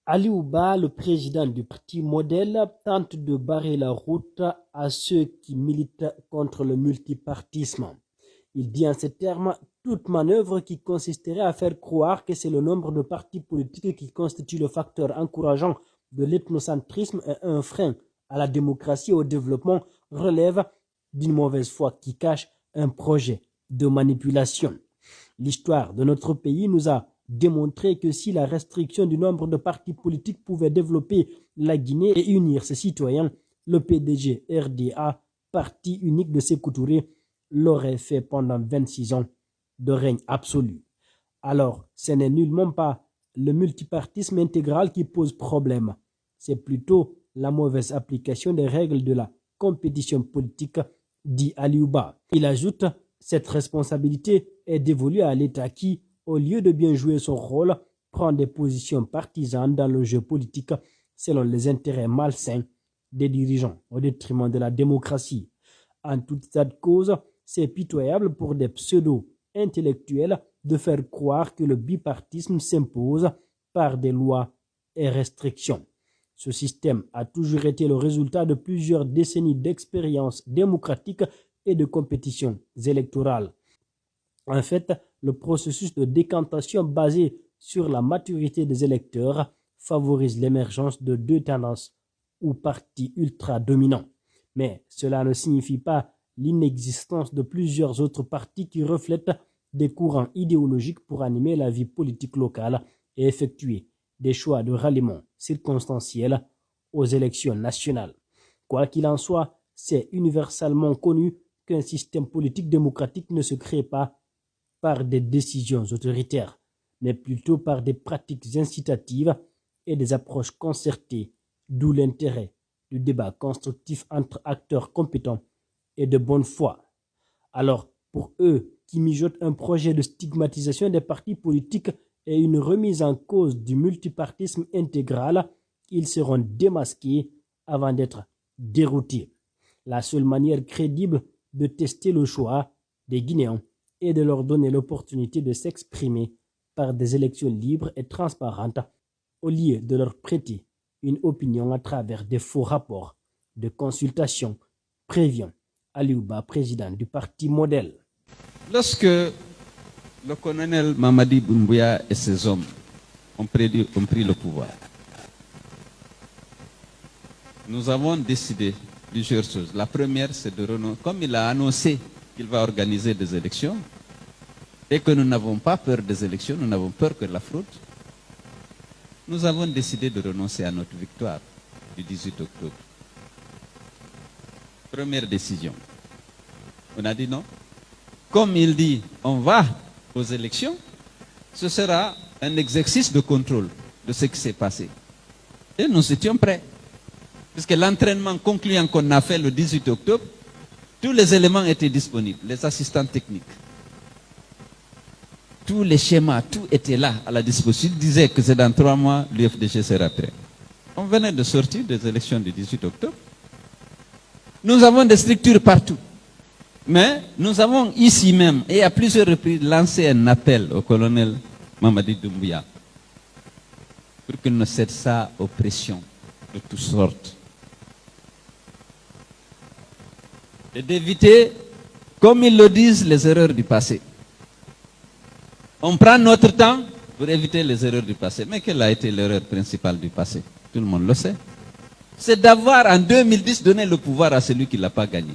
Ali Ouba, le président du parti Modèle, tente de barrer la route à ceux qui militent contre le multipartisme. Il dit en ces termes toute manœuvre qui consisterait à faire croire que c'est le nombre de partis politiques qui constitue le facteur encourageant de l'ethnocentrisme et un frein à la démocratie et au développement relève d'une mauvaise foi qui cache un projet de manipulation. L'histoire de notre pays nous a démontré que si la restriction du nombre de partis politiques pouvait développer la Guinée et unir ses citoyens, le PDG RDA, parti unique de Sékou Touré, l'aurait fait pendant 26 ans de règne absolu. Alors, ce n'est nullement pas le multipartisme intégral qui pose problème, c'est plutôt la mauvaise application des règles de la compétition politique, dit Ali Ouba. Il ajoute, cette responsabilité est dévolue à l'État qui, au lieu de bien jouer son rôle, prend des positions partisanes dans le jeu politique selon les intérêts malsains des dirigeants au détriment de la démocratie. En toute état de cause, c'est pitoyable pour des pseudo-intellectuels de faire croire que le bipartisme s'impose par des lois et restrictions. Ce système a toujours été le résultat de plusieurs décennies d'expérience démocratique et de compétitions électorales. En fait, le processus de décantation basé sur la maturité des électeurs favorise l'émergence de deux tendances ou partis ultra-dominants. Mais cela ne signifie pas l'inexistence de plusieurs autres partis qui reflètent des courants idéologiques pour animer la vie politique locale et effectuer des choix de ralliement circonstanciels aux élections nationales. Quoi qu'il en soit, c'est universellement connu qu'un système politique démocratique ne se crée pas par des décisions autoritaires, mais plutôt par des pratiques incitatives et des approches concertées, d'où l'intérêt du débat constructif entre acteurs compétents et de bonne foi. Alors, pour eux qui mijotent un projet de stigmatisation des partis politiques et une remise en cause du multipartisme intégral, ils seront démasqués avant d'être déroutés. La seule manière crédible de tester le choix des Guinéens et de leur donner l'opportunité de s'exprimer par des élections libres et transparentes au lieu de leur prêter une opinion à travers des faux rapports de consultation, prévient Ali Ouba, président du parti Modèle. Lorsque le colonel Mamadi Doumbouya et ses hommes ont pris le pouvoir, nous avons décidé plusieurs choses. La première, c'est de renoncer. Comme il a annoncé qu'il va organiser des élections, et que nous n'avons pas peur des élections, nous n'avons peur que de la fraude, nous avons décidé de renoncer à notre victoire du 18 octobre. Première décision. On a dit non. Comme il dit, on va aux élections, ce sera un exercice de contrôle de ce qui s'est passé. Et nous étions prêts. Puisque l'entraînement concluant qu'on a fait le 18 octobre, tous les éléments étaient disponibles, les assistants techniques. Tous les schémas, tout était là à la disposition. Il disait que c'est dans 3 mois, l'UFDG sera prêt. On venait de sortir des élections du 18 octobre. Nous avons des structures partout. Mais nous avons ici même, et à plusieurs reprises, lancé un appel au colonel Mamadi Doumbouya pour qu'il ne cède ça aux pressions de toutes sortes. Et d'éviter, comme ils le disent, les erreurs du passé. On prend notre temps pour éviter les erreurs du passé. Mais quelle a été l'erreur principale du passé? Tout le monde le sait. C'est d'avoir en 2010 donné le pouvoir à celui qui ne l'a pas gagné.